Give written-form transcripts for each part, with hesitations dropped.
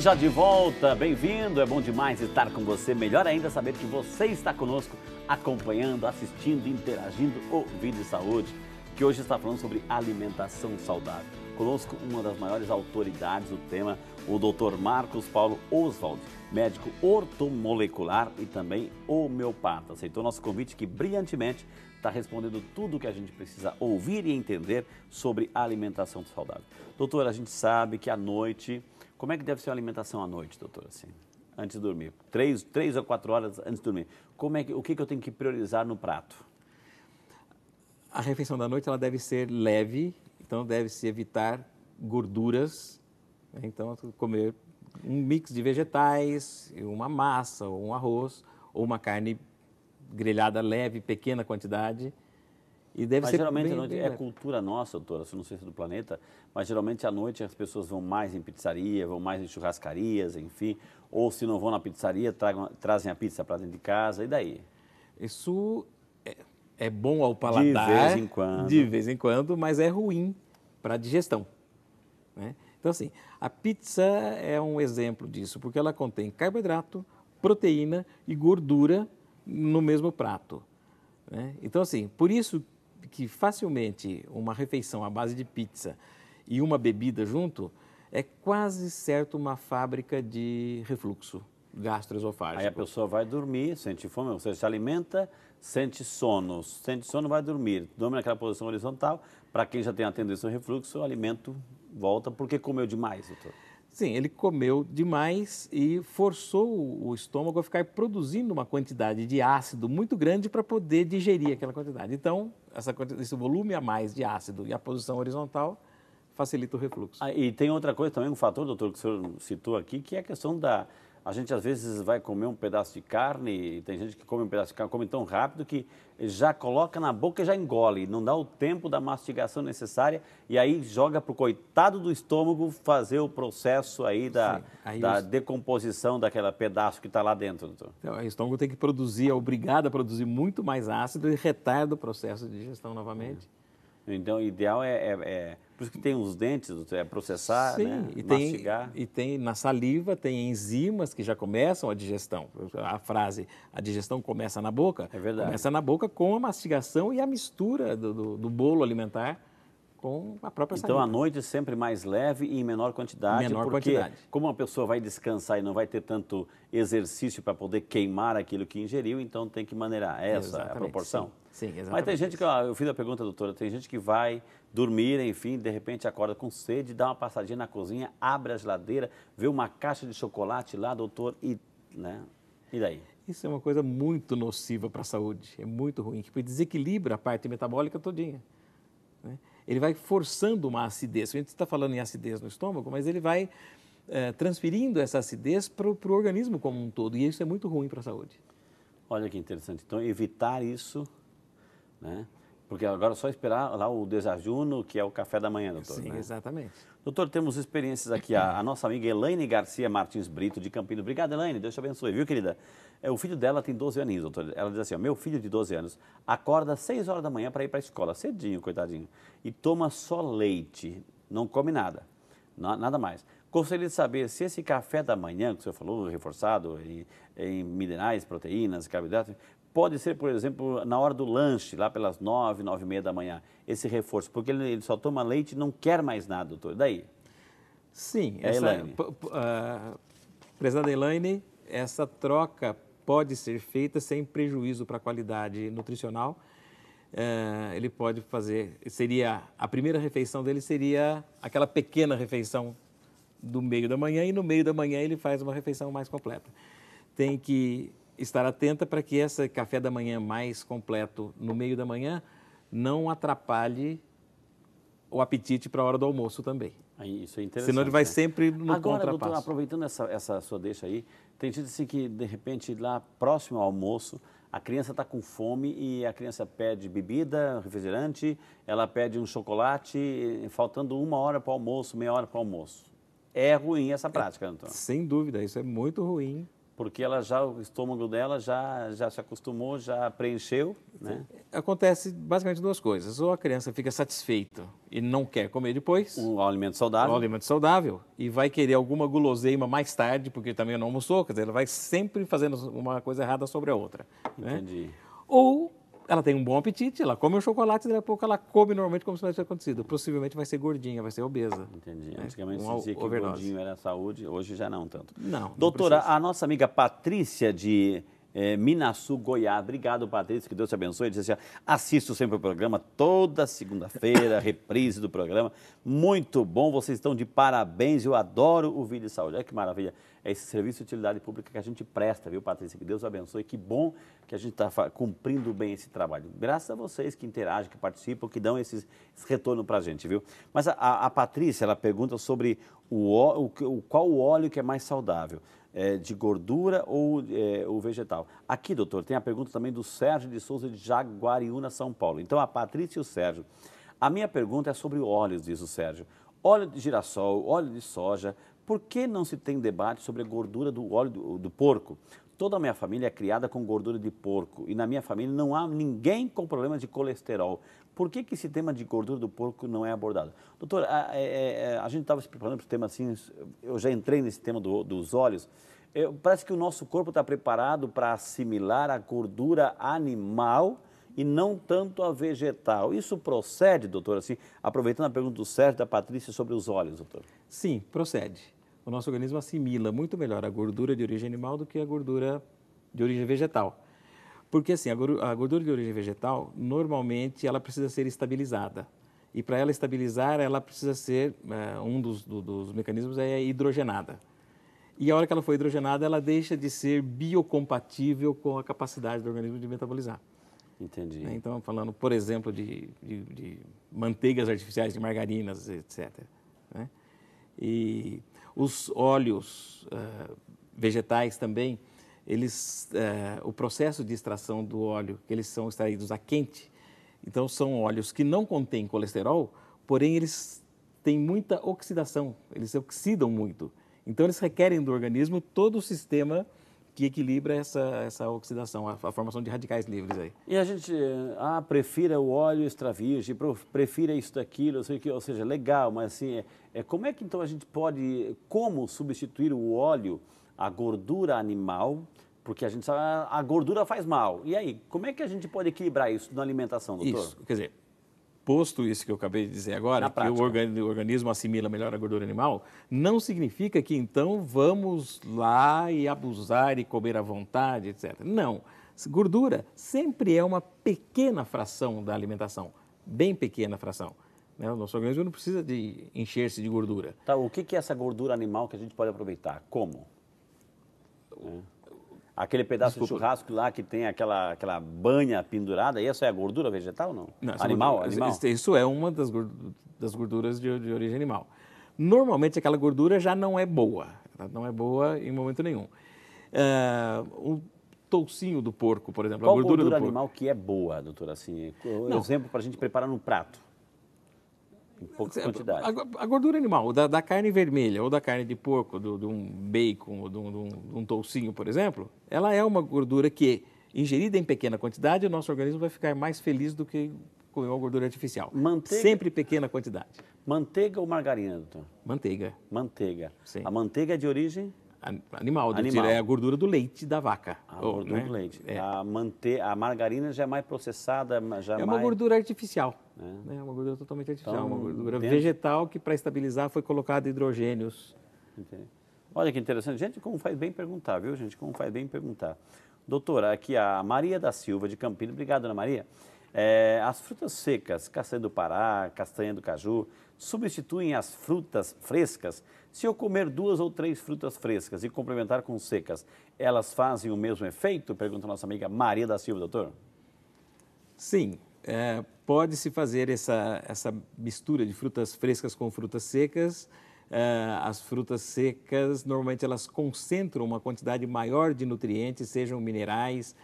aqui já de volta, bem-vindo, é bom demais estar com você, melhor ainda saber que você está conosco, acompanhando, assistindo, interagindo o Vida e Saúde, que hoje está falando sobre alimentação saudável. Conosco uma das maiores autoridades do tema, o Dr. Marcos Paulo Oswald, médico ortomolecular e também homeopata. Aceitou nosso convite que brilhantemente está respondendo tudo o que a gente precisa ouvir e entender sobre alimentação saudável. Doutor, a gente sabe que à noite, como é que deve ser a alimentação à noite, doutor, assim, antes de dormir? 3 a 4 horas antes de dormir. O que eu tenho que priorizar no prato? A refeição da noite ela deve ser leve, então deve-se evitar gorduras, né? Então comer um mix de vegetais, uma massa, ou um arroz, ou uma carne grelhada leve, pequena quantidade. E deve mas ser geralmente bem, à noite bem é leve. cultura nossa, doutora, não sei se é do planeta, mas geralmente à noite as pessoas vão mais em pizzaria, vão mais em churrascarias, enfim, ou se não vão na pizzaria, trazem a pizza para dentro de casa, e daí? Isso é bom ao paladar, De vez em quando, mas é ruim para a digestão, né? Então, assim, a pizza é um exemplo disso, porque ela contém carboidrato, proteína e gordura no mesmo prato, né? Então, assim, por isso que facilmente uma refeição à base de pizza e uma bebida junto é quase certo uma fábrica de refluxo gastroesofágico. Aí a pessoa vai dormir, sente fome, você se alimenta, sente sono, vai dormir, dorme naquela posição horizontal. Para quem já tem a tendência ao refluxo, o alimento volta porque comeu demais, doutor. Sim, ele comeu demais e forçou o estômago a ficar produzindo uma quantidade de ácido muito grande para poder digerir aquela quantidade. Então, esse volume a mais de ácido e a posição horizontal facilita o refluxo. E tem outra coisa também, um fator, doutor, que o senhor citou aqui, que é a questão da... A gente às vezes vai comer um pedaço de carne, e tem gente que come um pedaço de carne, come tão rápido que já coloca na boca e já engole, não dá o tempo da mastigação necessária e aí joga para o coitado do estômago fazer o processo aí da decomposição daquele pedaço que está lá dentro, doutor. Então, o estômago tem que produzir, é obrigado a produzir muito mais ácido e retarda o processo de digestão novamente. Então, o ideal por isso que tem os dentes, é processar, sim, né? Mastigar. E tem na saliva, tem enzimas que já começam a digestão. A frase, a digestão começa na boca, é verdade. Começa na boca com a mastigação e a mistura do bolo alimentar com a própria saliva. Então, à noite sempre mais leve e em menor quantidade, porque como a pessoa vai descansar e não vai ter tanto exercício para poder queimar aquilo que ingeriu, então tem que maneirar. Essa é a proporção. Sim, exatamente. Mas tem gente que, eu fiz a pergunta, doutora, tem gente que vai dormir, enfim, de repente acorda com sede, dá uma passadinha na cozinha, abre a geladeira, vê uma caixa de chocolate lá, doutor, né? E daí? Isso é uma coisa muito nociva para a saúde, é muito ruim, que desequilibra a parte metabólica todinha, né? Ele vai forçando uma acidez. A gente está falando em acidez no estômago, mas ele vai transferindo essa acidez para o organismo como um todo. E isso é muito ruim para a saúde. Olha que interessante. Então, evitar isso, né? Porque agora é só esperar lá o desajuno, que é o café da manhã, doutor. Sim, né? Exatamente. Doutor, temos experiências aqui. A nossa amiga Elaine Garcia Martins Brito, de Campinas. Obrigado, Elaine. Deus te abençoe, viu, querida? O filho dela tem 12 aninhos, doutor. Ela diz assim, meu filho de 12 anos acorda às 6 horas da manhã para ir para a escola, cedinho, coitadinho, e toma só leite, não come nada, nada mais. Gostaria de saber se esse café da manhã, que o senhor falou, reforçado em minerais, proteínas, carboidratos, pode ser, por exemplo, na hora do lanche, lá pelas 9, 9h30 da manhã, esse reforço, porque ele só toma leite e não quer mais nada, doutor. Daí? Sim, Elaine. Prezada Elaine, essa troca pode ser feita sem prejuízo para a qualidade nutricional. Ele pode fazer, a primeira refeição dele seria aquela pequena refeição do meio da manhã e no meio da manhã ele faz uma refeição mais completa. Tem que estar atenta para que esse café da manhã mais completo no meio da manhã não atrapalhe o apetite para a hora do almoço também. Isso é interessante. Senão ele vai sempre no Agora, contrapasso. doutor, aproveitando essa sua deixa aí, tem gente assim que, de repente, lá próximo ao almoço, a criança está com fome e a criança pede bebida, refrigerante, ela pede um chocolate, faltando 1 hora para o almoço, meia hora para o almoço. É ruim essa prática, doutor? Sem dúvida, isso é muito ruim Porque ela já, o estômago dela já se acostumou, já preencheu, né? Acontece basicamente duas coisas. Ou a criança fica satisfeita e não quer comer depois, Um alimento o saudável. alimento saudável, e vai querer alguma guloseima mais tarde, porque também não almoçou, quer dizer, ela vai sempre fazendo uma coisa errada sobre a outra. Né? Entendi. Ou ela tem um bom apetite, ela come um chocolate e daqui a pouco ela come normalmente como se não tivesse acontecido. Possivelmente vai ser gordinha, vai ser obesa. Entendi. Né? Antigamente se Um dizia que o overdose. gordinho era saúde, hoje já não tanto. Não Doutora, precisa. a nossa amiga Patrícia de Minaçu, Goiás. Obrigado, Patrícia, que Deus te abençoe. Ele disse assim, assisto sempre o programa, toda segunda-feira, reprise do programa. Muito bom, vocês estão de parabéns, eu adoro o Vídeo de Saúde. Olha que maravilha, é esse serviço de utilidade pública que a gente presta, viu, Patrícia? Que Deus abençoe, que bom que a gente está cumprindo bem esse trabalho. Graças a vocês que interagem, que participam, que dão esse retorno para a gente, viu? Mas a Patrícia, ela pergunta sobre qual o óleo que é mais saudável. De gordura ou o vegetal. Aqui, doutor, tem a pergunta também do Sérgio de Souza de Jaguariúna, São Paulo. Então, a Patrícia e o Sérgio. A minha pergunta é sobre óleos, diz o Sérgio. Óleo de girassol, óleo de soja, por que não se tem debate sobre a gordura do óleo do porco? Toda a minha família é criada com gordura de porco e na minha família não há ninguém com problemas de colesterol. Por que esse tema de gordura do porco não é abordado? Doutor, a gente estava se preparando para o tema assim, eu já entrei nesse tema dos óleos. Parece que o nosso corpo está preparado para assimilar a gordura animal e não tanto a vegetal. Isso procede, doutor, assim, aproveitando a pergunta do Sérgio e da Patrícia sobre os óleos, doutor? Sim, procede. O nosso organismo assimila muito melhor a gordura de origem animal do que a gordura de origem vegetal. Porque assim, a gordura de origem vegetal, normalmente, ela precisa ser estabilizada. E para ela estabilizar, ela precisa ser, um dos mecanismos é hidrogenada. E a hora que ela for hidrogenada, ela deixa de ser biocompatível com a capacidade do organismo de metabolizar. Entendi. Então, falando, por exemplo, de manteigas artificiais, de margarinas, etc. Né? E os óleos vegetais também, o processo de extração do óleo, que eles são extraídos a quente, então são óleos que não contêm colesterol, porém eles têm muita oxidação, eles oxidam muito. Então eles requerem do organismo todo o sistema que equilibra essa oxidação, a formação de radicais livres aí. E a gente, prefira o óleo extra virgem, prefira isso daquilo, ou seja, legal, mas assim, como é que então a gente pode, como substituir o óleo, a gordura animal, porque a gente sabe, a gordura faz mal. E aí, como é que a gente pode equilibrar isso na alimentação, doutor? Isso, quer dizer, posto isso que eu acabei de dizer agora, que o organismo assimila melhor a gordura animal, não significa que então vamos lá e abusar e comer à vontade, etc. Não. Gordura sempre é uma pequena fração da alimentação, bem pequena fração. Né? O nosso organismo não precisa de encher-se de gordura. Tá, o que é essa gordura animal que a gente pode aproveitar? Como? Aquele pedaço de churrasco lá que tem aquela banha pendurada, isso é a gordura vegetal ou não? Não, animal? Isso é uma das gorduras de origem animal. Normalmente aquela gordura já não é boa, não é boa em momento nenhum. O toucinho do porco, por exemplo, Qual a gordura gordura do porco. animal que é boa, doutor? Assim, exemplo para a gente preparar no prato. Em pouca quantidade. A gordura animal, da carne vermelha ou da carne de porco, de um bacon ou de um toucinho, por exemplo, ela é uma gordura que, ingerida em pequena quantidade, o nosso organismo vai ficar mais feliz do que comer uma gordura artificial. Manteiga, sempre pequena quantidade. Manteiga ou margarina, doutor? Manteiga. Manteiga. Sim. A manteiga é de origem? Animal. É a gordura do leite da vaca. A gordura do leite. A margarina já é mais processada? É uma gordura artificial. É uma gordura totalmente artificial. Então, uma gordura vegetal que, para estabilizar, foi colocado hidrogênios. Entendi. Olha que interessante. Gente, como faz bem perguntar, viu, gente? Como faz bem perguntar. Doutora, aqui a Maria da Silva, de Campinas. Obrigado, Ana Maria. As frutas secas, castanha do Pará, castanha do caju, substituem as frutas frescas? Se eu comer 2 ou 3 frutas frescas e complementar com secas, elas fazem o mesmo efeito? Pergunta a nossa amiga Maria da Silva, doutor. Sim, pode-se fazer essa mistura de frutas frescas com frutas secas. As frutas secas, normalmente, elas concentram uma quantidade maior de nutrientes, sejam minerais,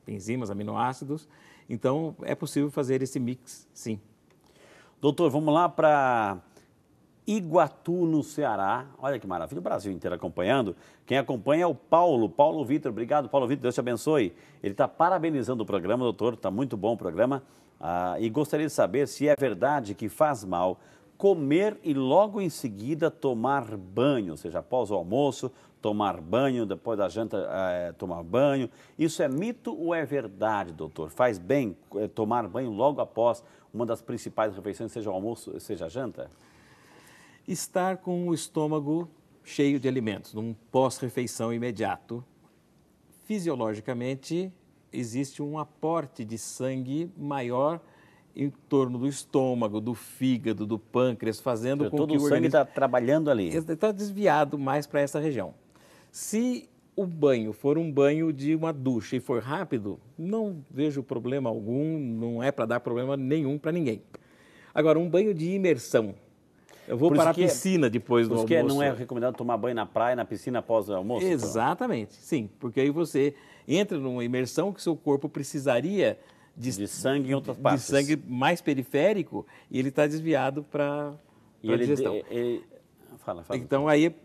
enzimas, aminoácidos. Então, é possível fazer esse mix, sim. Doutor, vamos lá para Iguatu, no Ceará. Olha que maravilha, o Brasil inteiro acompanhando. Quem acompanha é o Paulo Vitor. Obrigado, Paulo Vitor, Deus te abençoe. Ele está parabenizando o programa, doutor, está muito bom o programa. E gostaria de saber se é verdade que faz mal comer e logo em seguida tomar banho, ou seja, após o almoço, tomar banho, depois da janta, tomar banho. Isso é mito ou é verdade, doutor? Faz bem tomar banho logo após uma das principais refeições, seja o almoço, seja a janta? Estar com o estômago cheio de alimentos, num pós-refeição imediato, fisiologicamente existe um aporte de sangue maior em torno do estômago, do fígado, do pâncreas, fazendo com que o organismo... Todo o sangue está trabalhando ali. Está desviado mais para essa região. Se o banho for um banho de uma ducha e for rápido, não vejo problema algum, não é para dar problema nenhum para ninguém. Agora, um banho de imersão, eu vou para a piscina depois do almoço. Por que não é recomendado tomar banho na praia, na piscina após o almoço? Exatamente, sim, porque aí você entra numa imersão que seu corpo precisaria de sangue em outras partes. De sangue mais periférico e ele está desviado para a digestão. Fala. Então, aí,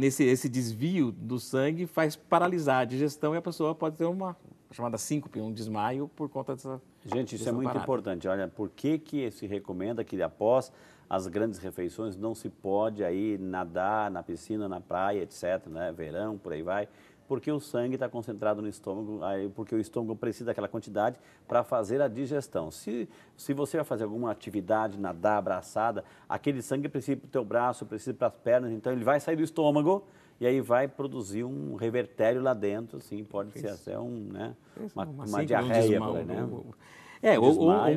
esse desvio do sangue faz paralisar a digestão e a pessoa pode ter uma chamada síncope, um desmaio por conta dessa... Gente, isso é muito importante. Olha, por que se recomenda que após as grandes refeições não se pode aí nadar na piscina, na praia, etc., né? Verão, por aí vai. Porque o sangue está concentrado no estômago, porque o estômago precisa daquela quantidade para fazer a digestão. Se você vai fazer alguma atividade, nadar, abraçada, aquele sangue precisa para o teu braço, precisa para as pernas, então ele vai sair do estômago e aí vai produzir um revertério lá dentro, assim, pode ser até uma diarreia, né?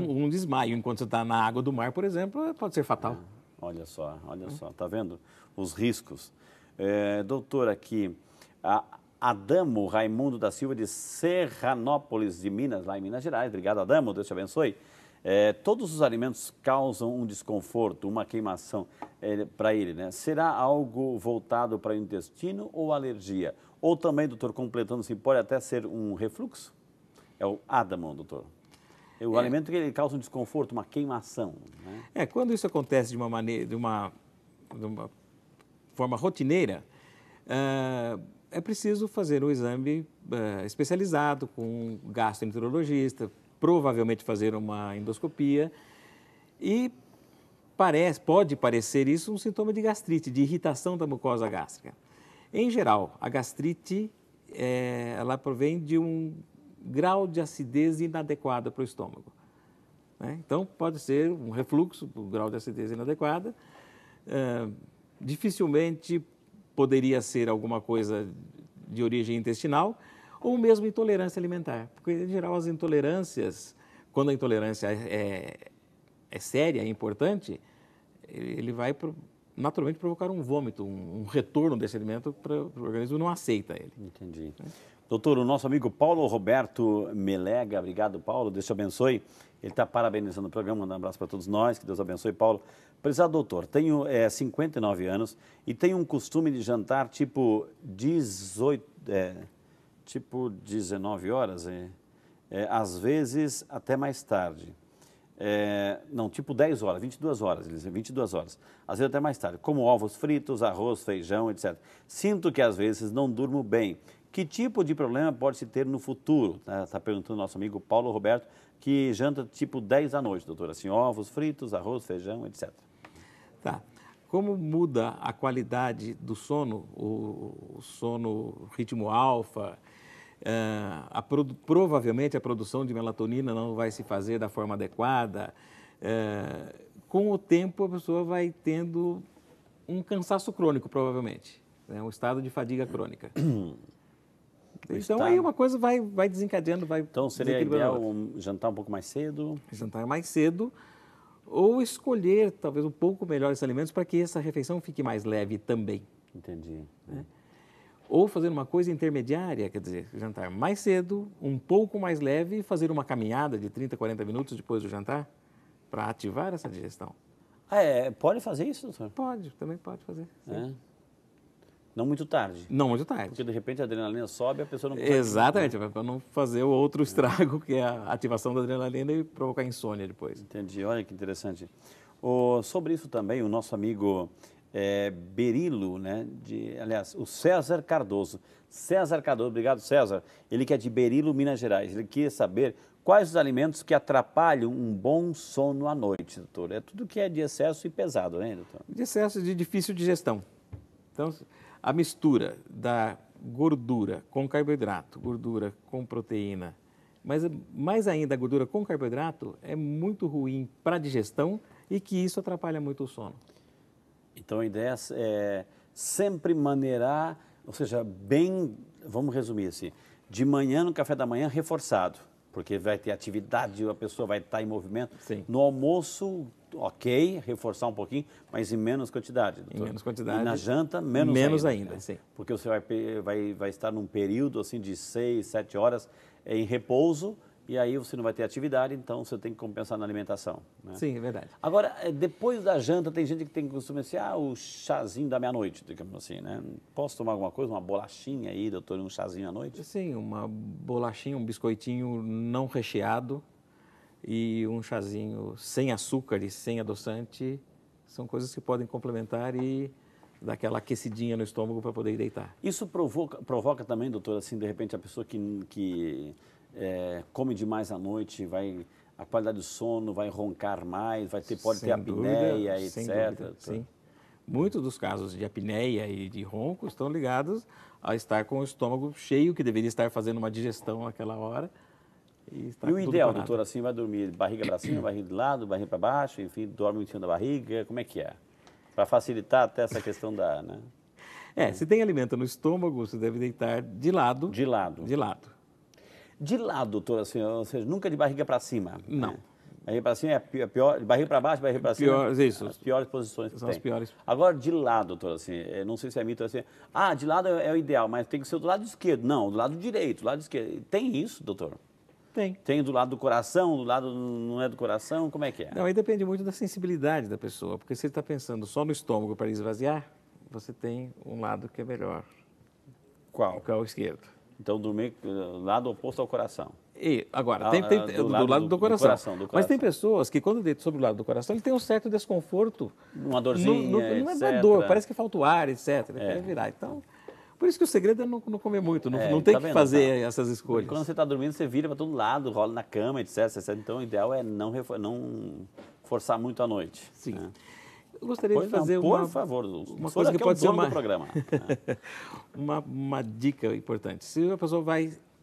Um desmaio enquanto você está na água do mar, por exemplo, pode ser fatal. Olha só, tá vendo os riscos? Doutor, aqui... Adamo Raimundo da Silva de Serranópolis de Minas, lá em Minas Gerais. Obrigado, Adamo, Deus te abençoe. Todos os alimentos causam um desconforto, uma queimação para ele, né? Será algo voltado para o intestino ou alergia? Ou também, doutor, completando assim, pode até ser um refluxo? É o Adamo, doutor. O alimento que ele causa um desconforto, uma queimação, né? Quando isso acontece de uma forma rotineira, é preciso fazer um exame especializado com um gastroenterologista, provavelmente fazer uma endoscopia e pode parecer isso um sintoma de gastrite, de irritação da mucosa gástrica. Em geral, a gastrite ela provém de um grau de acidez inadequada para o estômago, né? Então, pode ser um refluxo, um grau de acidez inadequada, dificilmente poderia ser alguma coisa de origem intestinal ou mesmo intolerância alimentar. Porque, em geral, as intolerâncias, quando a intolerância é séria, é importante, ele vai naturalmente provocar um vômito, um retorno desse alimento para o organismo não aceita ele. Entendi. Doutor, o nosso amigo Paulo Roberto Melega, obrigado, Paulo, Deus te abençoe. Ele está parabenizando o programa, mandando um abraço para todos nós, que Deus abençoe, Paulo. Prezado doutor, tenho 59 anos e tenho um costume de jantar tipo 19 horas, às vezes até mais tarde. Não, tipo 10 horas, 22 horas, eles dizem 22 horas, às vezes até mais tarde, como ovos fritos, arroz, feijão, etc. Sinto que às vezes não durmo bem. Que tipo de problema pode se ter no futuro? Está perguntando o nosso amigo Paulo Roberto, que janta tipo 10 da noite, doutora, assim, ovos fritos, arroz, feijão, etc. Tá. Como muda a qualidade do sono, o sono ritmo alfa, provavelmente a produção de melatonina não vai se fazer da forma adequada. Com o tempo, a pessoa vai tendo um cansaço crônico, provavelmente, né? Um estado de fadiga crônica. Então, aí uma coisa vai desencadeando, vai... Então, seria ideal jantar um pouco mais cedo? Jantar mais cedo, ou escolher, talvez, um pouco melhor esses alimentos para que essa refeição fique mais leve também. Entendi. Né? Ou fazer uma coisa intermediária, quer dizer, jantar mais cedo, um pouco mais leve e fazer uma caminhada de 30, 40 minutos depois do jantar para ativar essa digestão. Pode fazer isso, doutor? Pode, também pode fazer. Não muito tarde. Não muito tarde. Porque, de repente, a adrenalina sobe e a pessoa não consegue... Exatamente, para não fazer o outro estrago, que é a ativação da adrenalina e provocar insônia depois. Entendi, olha que interessante. Sobre isso também, o nosso amigo Berilo, né? Aliás, o César Cardoso. César Cardoso, obrigado, César. Ele que é de Berilo, Minas Gerais. Ele queria saber quais os alimentos que atrapalham um bom sono à noite, doutor. É tudo que é de excesso e pesado, né, doutor? De excesso de difícil digestão. Então, a mistura da gordura com carboidrato, gordura com proteína, mas mais ainda a gordura com carboidrato é muito ruim para a digestão e que isso atrapalha muito o sono. Então a ideia é sempre maneirar, ou seja, bem, vamos resumir assim, de manhã no café da manhã reforçado, porque vai ter atividade, a pessoa vai estar em movimento. Sim. No almoço, ok, reforçar um pouquinho, mas em menos quantidade, doutor. Em menos quantidade. E na janta, menos ainda, né? Sim. Porque você vai estar num período assim de 6, 7 horas em repouso, e aí você não vai ter atividade, então você tem que compensar na alimentação, né? Sim, é verdade. Agora, depois da janta, tem gente que tem costume assim, o chazinho da meia-noite, digamos assim, né? Posso tomar alguma coisa, uma bolachinha aí, doutor, um chazinho à noite? Sim, uma bolachinha, um biscoitinho não recheado e um chazinho sem açúcar e sem adoçante são coisas que podem complementar e dar aquela aquecidinha no estômago para poder ir deitar. Isso provoca também, doutor, assim, de repente a pessoa que come demais à noite, a qualidade do sono vai roncar mais, pode ter apneia, etc. Sem dúvida, sim. Muitos dos casos de apneia e de ronco estão ligados a estar com o estômago cheio, que deveria estar fazendo uma digestão naquela hora. E o ideal, doutor, assim, vai dormir barriga para cima, barriga de lado, barriga para baixo, enfim, dorme em cima da barriga, como é que é? Para facilitar até essa questão da... né? Se tem alimento no estômago, você deve deitar de lado. De lado. De lado. De lado, doutor, assim, ou seja, nunca de barriga para cima. Não. Né? Barriga para cima é pior, barriga para baixo, barriga para cima. Isso. As piores posições que São tem. as piores. Agora, de lado, doutor, assim, não sei se é mito assim, de lado é o ideal, mas tem que ser do lado esquerdo. Não, do lado direito, do lado esquerdo. Tem isso, doutor? Tem. Tem do lado do coração, do lado não é do coração, como é que é? Não, aí depende muito da sensibilidade da pessoa, porque se ele está pensando só no estômago para esvaziar, você tem um lado que é melhor. Qual? Que é o esquerdo. Então, dormir do lado oposto ao coração. E, agora, tem do lado do coração. Mas tem pessoas que, quando deitam sobre o lado do coração, ele tem um certo desconforto. Uma dorzinha, não etc. é dor, parece que falta o ar, etc. Quer virar. Então, por isso que o segredo é não comer muito, não tem que fazer essas escolhas. E quando você está dormindo, você vira para todo lado, rola na cama, etc. Então, o ideal é não forçar muito à noite. Sim. Né? Eu gostaria de fazer por favor, uma coisa que pode ser do programa. uma dica importante. Se a pessoa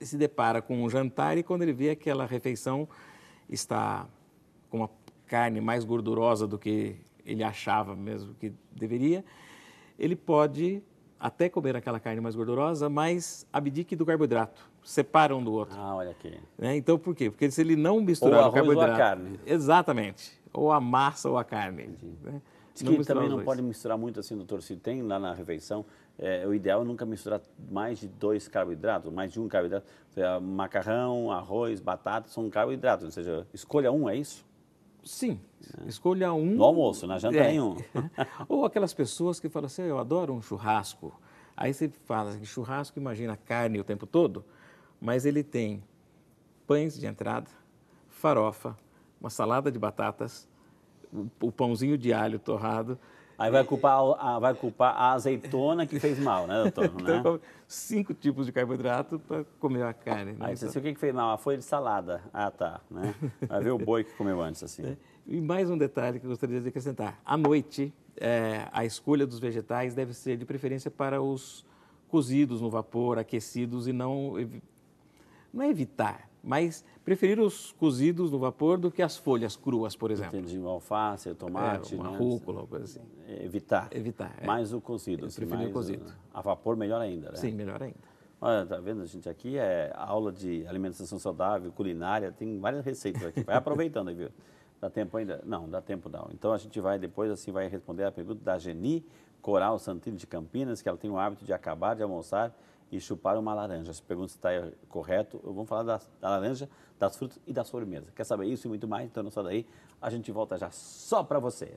se depara com um jantar e quando ele vê aquela refeição está com uma carne mais gordurosa do que ele achava mesmo que deveria, ele pode até comer aquela carne mais gordurosa, mas abdique do carboidrato, separa um do outro. Olha aqui. Né? Então, por quê? Porque se ele não misturar o carboidrato... Ou a carne. Exatamente. Ou a massa ou a carne. Né? Diz que também não pode misturar muito assim, doutor, se tem lá na refeição, o ideal é nunca misturar mais de 2 carboidratos, mais de um carboidrato. Ou seja, macarrão, arroz, batata são carboidratos, ou seja, escolha um, é isso? Sim, escolha um. No almoço, na janta nenhum. Ou aquelas pessoas que falam assim, eu adoro um churrasco. Aí você fala assim, churrasco, imagina carne o tempo todo, mas ele tem pães de entrada, farofa, uma salada de batatas, o pãozinho de alho torrado. Aí vai culpar a azeitona que fez mal, né, doutor? Então, 5 tipos de carboidrato para comer a carne. Né? Aí você o que fez mal? A folha de salada. Tá, né? Vai ver o boi que comeu antes, assim. E mais um detalhe que eu gostaria de acrescentar. À noite, a escolha dos vegetais deve ser de preferência para os cozidos no vapor, aquecidos e não é evitar, mas preferir os cozidos no vapor do que as folhas cruas, por exemplo. Entendi, o alface, o tomate, uma né? rúcula, uma coisa assim. Evitar. Evitar. Mais o cozido. Eu prefiro o cozido. A vapor, melhor ainda, né? Sim, melhor ainda. Olha, tá vendo, gente, aqui é aula de alimentação saudável, culinária, tem várias receitas aqui. Vai aproveitando aí, viu? Dá tempo ainda? Não, dá tempo não. Então a gente vai depois, assim, vai responder a pergunta da Geni Coral Santini de Campinas, que ela tem o hábito de acabar de almoçar e chupar uma laranja. Se pergunta se está correto, vamos falar da laranja, das frutas e da sobremesa. Quer saber isso e muito mais? Então não sai daí, a gente volta já só para você.